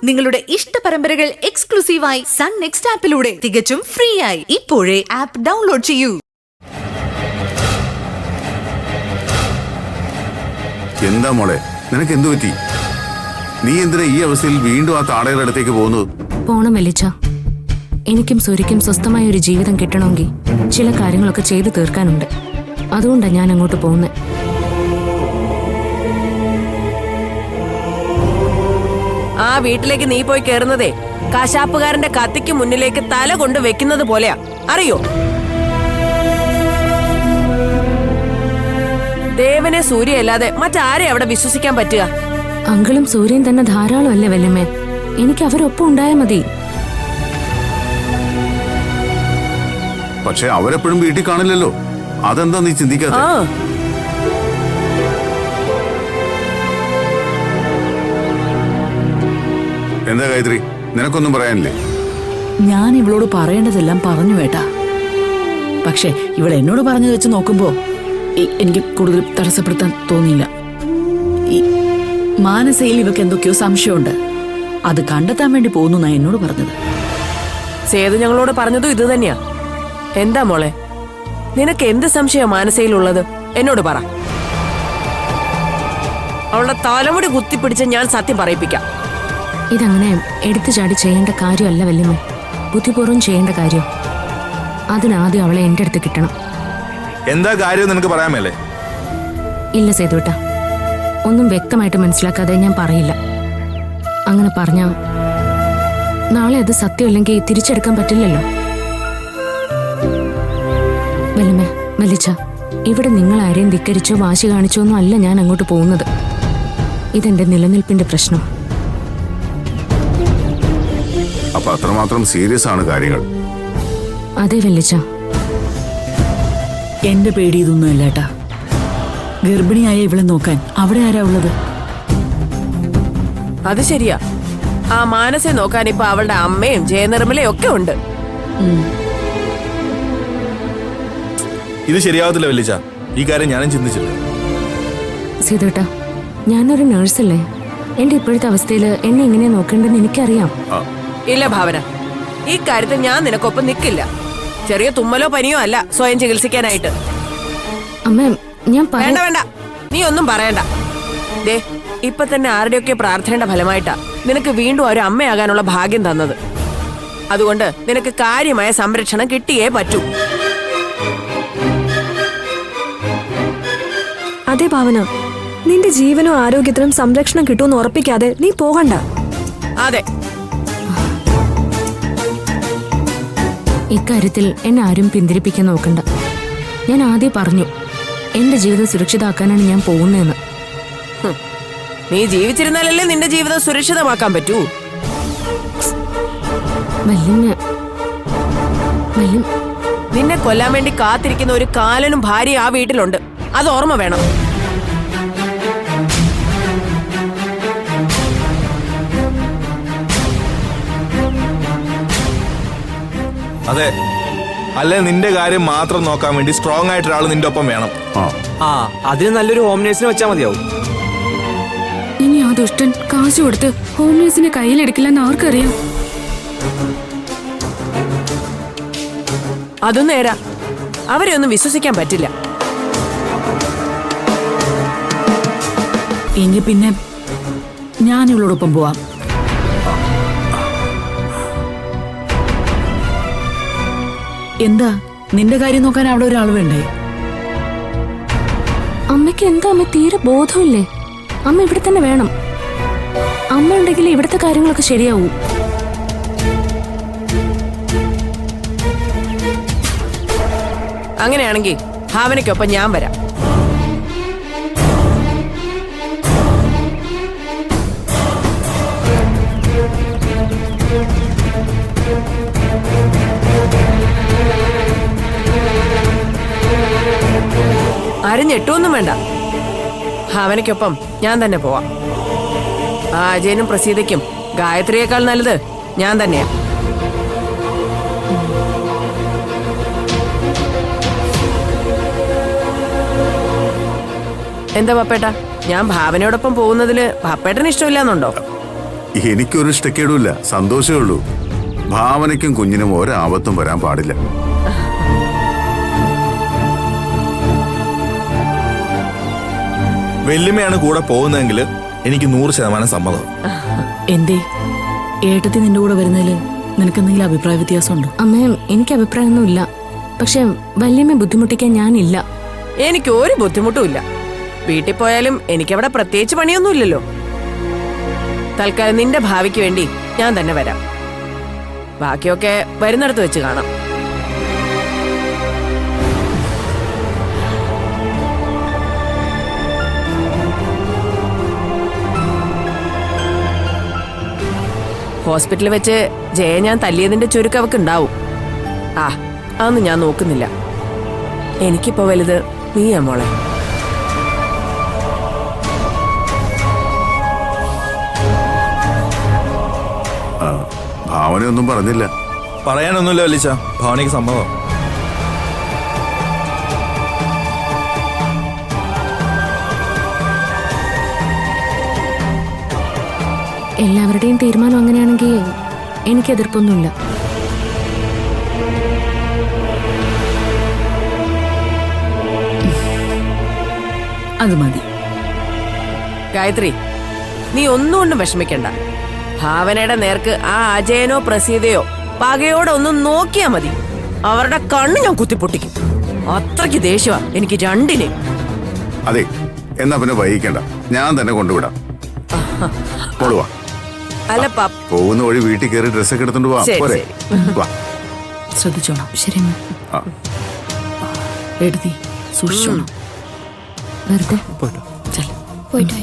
നിങ്ങളുടെ ഇഷ്ട പരമ്പരകൾ എക്സ്ക്ലൂസീവായി സൺ നെക്സ്റ്റ് ആപ്പിലൂടെ തികച്ചും ഫ്രീ ആയി ഇപ്പോഴേ ആപ്പ് ഡൗൺലോഡ് ചെയ്യൂ. എന്താ മോളെ, നിനക്ക് എന്തു പറ്റി? നീ എന്തിനാ ഈ അവസ്ഥയിൽ വീണ്ടും ആ താടയുടെ അടുത്തേക്ക് പോകുന്നത്? പോണം വലിച്ച. എനിക്കും സൂര്യക്കും സ്വസ്ഥമായ ഒരു ജീവിതം കിട്ടണമെങ്കിൽ ചില കാര്യങ്ങളൊക്കെ ചെയ്തു തീർക്കാനുണ്ട്. അതുകൊണ്ടാണ് ഞാൻ അങ്ങോട്ട് പോകുന്നത്. ആ വീട്ടിലേക്ക് നീ പോയി കേറുന്നതേ കശാപ്പുകാരന്റെ കത്തിക്ക് മുന്നിലേക്ക് തല കൊണ്ട് വെക്കുന്നത് പോലെയാ, അറിയോ? ദേവനെ സൂര്യ അല്ലാതെ മറ്റാരെ അവിടെ വിശ്വസിക്കാൻ പറ്റുക? അങ്കിളും സൂര്യൻ തന്നെ ധാരാളം അല്ലേ വല്യമ്മേ. എനിക്ക് അവരൊപ്പം ഉണ്ടായാൽ മതി. പക്ഷെ അവരെപ്പോഴും വീട്ടിൽ കാണില്ലല്ലോ, അതെന്താ നീ ചിന്തിക്കാതെ? എന്താ ഗായത്രി, നിനക്കൊന്നും പറയാനില്ലേ? ഞാൻ ഇവളോട് പറയേണ്ടതെല്ലാം പറഞ്ഞു വേട്ടാ. പക്ഷെ ഇവൾ എന്നോട് പറഞ്ഞു വെച്ച് നോക്കുമ്പോ എനിക്ക് കൂടുതൽ തടസ്സപ്പെടുത്താൻ തോന്നിയില്ല. ഈ മാനസയിൽ ഇവക്ക് എന്തൊക്കെയോ സംശയമുണ്ട്, അത് കണ്ടെത്താൻ വേണ്ടി പോകുന്നു എന്നോട് പറഞ്ഞത്. സേതു ഞങ്ങളോട് പറഞ്ഞതും ഇത് തന്നെയാ. എന്താ മോളെ, നിനക്ക് എന്ത് സംശയം മാനസയിലുള്ളത്? എന്നോട് പറ. അവളുടെ തലമുടി കുത്തിപ്പിടിച്ച് ഞാൻ സത്യം പറയിപ്പിക്കാം. ഇതങ്ങനെ എടുത്തു ചാടി ചെയ്യേണ്ട കാര്യമല്ല വല്യമ്മ, ബുദ്ധിപൂർവ്വം ചെയ്യേണ്ട കാര്യം. അതിനാദ്യം അവളെ എൻ്റെ അടുത്ത് കിട്ടണം. എന്താ കാര്യം നിനക്ക് പറയാമല്ലേ? ഇല്ല സേതുവേട്ടാ, ഒന്നും വ്യക്തമായിട്ട് മനസ്സിലാക്കാതെ ഞാൻ പറയില്ല. അങ്ങനെ പറഞ്ഞ നാളെ അത് സത്യമല്ലെങ്കിൽ തിരിച്ചെടുക്കാൻ പറ്റില്ലല്ലോ. വല്യമ്മ, വലിച്ച, ഇവിടെ നിങ്ങൾ ആരെയും ധിക്കരിച്ചോ വാശി കാണിച്ചോ ഒന്നും അല്ല ഞാൻ അങ്ങോട്ട് പോകുന്നത്. ഇതെന്റെ നിലനിൽപ്പിന്റെ പ്രശ്നം. അപ്പൊ അത്രമാത്രം സീരിയസ് ആണ് കാര്യങ്ങൾ? അതെ വല്ലിച്ച. എന്റെ പേടി ഇതൊന്നും അല്ലേട്ടാ. ഗർഭിണിയായ ഇവളെ നോക്കാൻ അവിടെ ആരാ ഉള്ളത്? അത് ശരിയാ, ആ മാനസെ നോക്കാൻ ഇപ്പൊ അവളുടെ അമ്മയും ജയനിർമ്മലയും ഒക്കെ ഉണ്ട്. ഇത് ശരിയാവത്തില്ല വല്ലിച്ച, ഈ കാര്യം ഞാനും ചിന്തിച്ചില്ല. സീതേട്ടാ, ഞാനൊരു നേഴ്സല്ലേ. എന്റെ ഇപ്പോഴത്തെ അവസ്ഥയിൽ എന്നെ എങ്ങനെയാ നോക്കേണ്ടെന്ന് എനിക്കറിയാം. ഇല്ല ഭാവന, ഈ കാര്യത്തിൽ ഞാൻ നിനക്കൊപ്പം നിൽക്കില്ല. ചെറിയ തുമ്മലോ പനിയോ അല്ല സ്വയം ചികിത്സിക്കാനായിട്ട്. അമ്മ, ഞാൻ വേണ്ട വേണ്ട, നീ ഒന്നും പറയണ്ട. ദേ, ഇപ്പൊ തന്നെ ആരുടെയൊക്കെ പ്രാർത്ഥനയുടെ ഫലമായിട്ടാ നിനക്ക് വീണ്ടും ഒരു അമ്മയാകാനുള്ള ഭാഗ്യം തന്നത്. അതുകൊണ്ട് നിനക്ക് കാര്യമായ സംരക്ഷണം കിട്ടിയേ പറ്റൂ. അതെ ഭാവന, നിന്റെ ജീവനും ആരോഗ്യത്തിനും സംരക്ഷണം കിട്ടുമെന്ന് ഉറപ്പിക്കാതെ നീ പോകണ്ട. അതെ, ഇക്കാര്യത്തിൽ എന്നെ ആരും പിന്തിരിപ്പിക്കാൻ നോക്കണ്ട. ഞാൻ ആദ്യം പറഞ്ഞു, എന്റെ ജീവിതം സുരക്ഷിതമാക്കാനാണ് ഞാൻ പോകുന്നതെന്ന്. നീ ജീവിച്ചിരുന്നാലല്ലേ നിന്റെ ജീവിതം സുരക്ഷിതമാക്കാൻ പറ്റൂ. നിന്നെ കൊല്ലാൻ വേണ്ടി കാത്തിരിക്കുന്ന ഒരു കാലനും ഭാര്യ ആ വീട്ടിലുണ്ട്, അത് ഓർമ്മ വേണം. അതെ, അല്ലെ നിന്റെ കാര്യം മാത്രം നോക്കാൻ വേണ്ടി സ്ട്രോങ് ആയിട്ട് ഒരാൾ നിന്റെ ഒപ്പം വേണം. അതിന് നല്ലൊരു ഹോം നേഴ്സിനെ വെച്ചാൽ മതിയാവും. ഇനി ആ ദുഷ്ടൻ കാശ് കൊടുത്ത് ഹോം നേഴ്സിനെ കയ്യിലെടുക്കില്ലെന്ന് ആർക്കറിയാം? അതും നേരാ, അവരെ ഒന്നും വിശ്വസിക്കാൻ പറ്റില്ല. എങ്കിൽ പിന്നെ ഞാൻ ഇവളോടൊപ്പം പോവാം. എന്താ, നിന്റെ കാര്യം നോക്കാൻ അവിടെ ഒരാൾ വേണ്ടേ? അമ്മയ്ക്ക് എന്താ അമ്മ തീരെ ബോധമില്ലേ? അമ്മ ഇവിടെ തന്നെ വേണം. അമ്മ ഉണ്ടെങ്കിൽ ഇവിടുത്തെ കാര്യങ്ങളൊക്കെ ശരിയാവൂ. അങ്ങനെയാണെങ്കിൽ ഭാവനയ്ക്കൊപ്പം ഞാൻ വരാം. ആരും ഞെട്ടുമൊന്നും വേണ്ട, ഭാവനയ്ക്കൊപ്പം ഞാൻ തന്നെ പോവാം. ആ അജയനും പ്രസീതയ്ക്കും ഗായത്രിയേക്കാൾ നല്ലത് ഞാൻ തന്നെയാ. എന്താ പപ്പേട്ട, ഞാൻ ഭാവനയോടൊപ്പം പോകുന്നതില് പപ്പേട്ടന് ഇഷ്ടമില്ലാന്നുണ്ടോ? എനിക്കൊരു ഇഷ്ടക്കേടുമില്ല, സന്തോഷമേ ഉള്ളൂ. ഭാവനയ്ക്കും കുഞ്ഞിനും ഒരാപത്തും വരാൻ പാടില്ല. വെല്ലുമയാണ് കൂടെ പോകുന്നതെങ്കിൽ എനിക്ക് 100% സമ്മതം. എന്തേ ഏട്ടത്തി നിന്റെ കൂടെ വരുന്നതിൽ നിനക്കെന്തെങ്കിലും അഭിപ്രായ വ്യത്യാസമുണ്ടോ? അമ്മേ, എനിക്ക് അഭിപ്രായമൊന്നുമില്ല. പക്ഷെ വല്യമ്മ ബുദ്ധിമുട്ടിക്കാൻ ഞാനില്ല. എനിക്ക് ഒരു ബുദ്ധിമുട്ടും ഇല്ല. വീട്ടിൽ പോയാലും എനിക്കവിടെ പ്രത്യേകിച്ച് പണിയൊന്നുമില്ലല്ലോ. തൽക്കാലം നിന്റെ ഭാവിക്ക് വേണ്ടി ഞാൻ തന്നെ വരാം. ബാക്കിയൊക്കെ വരുന്നിടത്ത് വെച്ച് കാണാം. ഹോസ്പിറ്റലിൽ വെച്ച് ജയ ഞാൻ തല്ലിയതിന്റെ ചുരുക്കം അവക്ക് ഉണ്ടാവും. അതൊന്നും ഞാൻ നോക്കുന്നില്ല. എനിക്കിപ്പോ വലുത് നീയാ മോളെ. ഭാവനയൊന്നും പറഞ്ഞില്ല. പറയാനൊന്നുമില്ല വല്ലിച്ച, ഭാവനയ്ക്ക് സമ്മതം. എല്ലാവരുടെയും തീരുമാനം അങ്ങനെയാണെങ്കിൽ എനിക്ക് എതിർപ്പൊന്നുമില്ല. അത് മതി. ഗായത്രി, നീ ഒന്നുകൊണ്ടും വിഷമിക്കണ്ട. ഭാവനയുടെ നേർക്ക് ആ അജയനോ പ്രസീതയോ പകയോടെ ഒന്ന് നോക്കിയാ മതി. അവരുടെ കണ്ണ് ഞാൻ കുത്തിപ്പൊട്ടിക്കും. അത്രയ്ക്ക് ദേഷ്യമാ എനിക്ക് രണ്ടിനെ. അതെ, എന്നാ പിന്നെ വൈകിക്കണ്ട, ഞാൻ തന്നെ കൊണ്ടുവിടാം. പോടുവാ. അല്ല പോകുന്ന വഴി വീട്ടിൽ കയറി ഡ്രസ്സൊക്കെ എടുത്തോണ്ട് പോവാ. ശരി, പോരെ? ശരി. വാ. ശ്രദ്ധിച്ചോണം. ശരി അമ്മ. ആ. എഴുതി സൂക്ഷിച്ചോണം. വെറുതെ ചെല്ലാം. പോയിട്ട്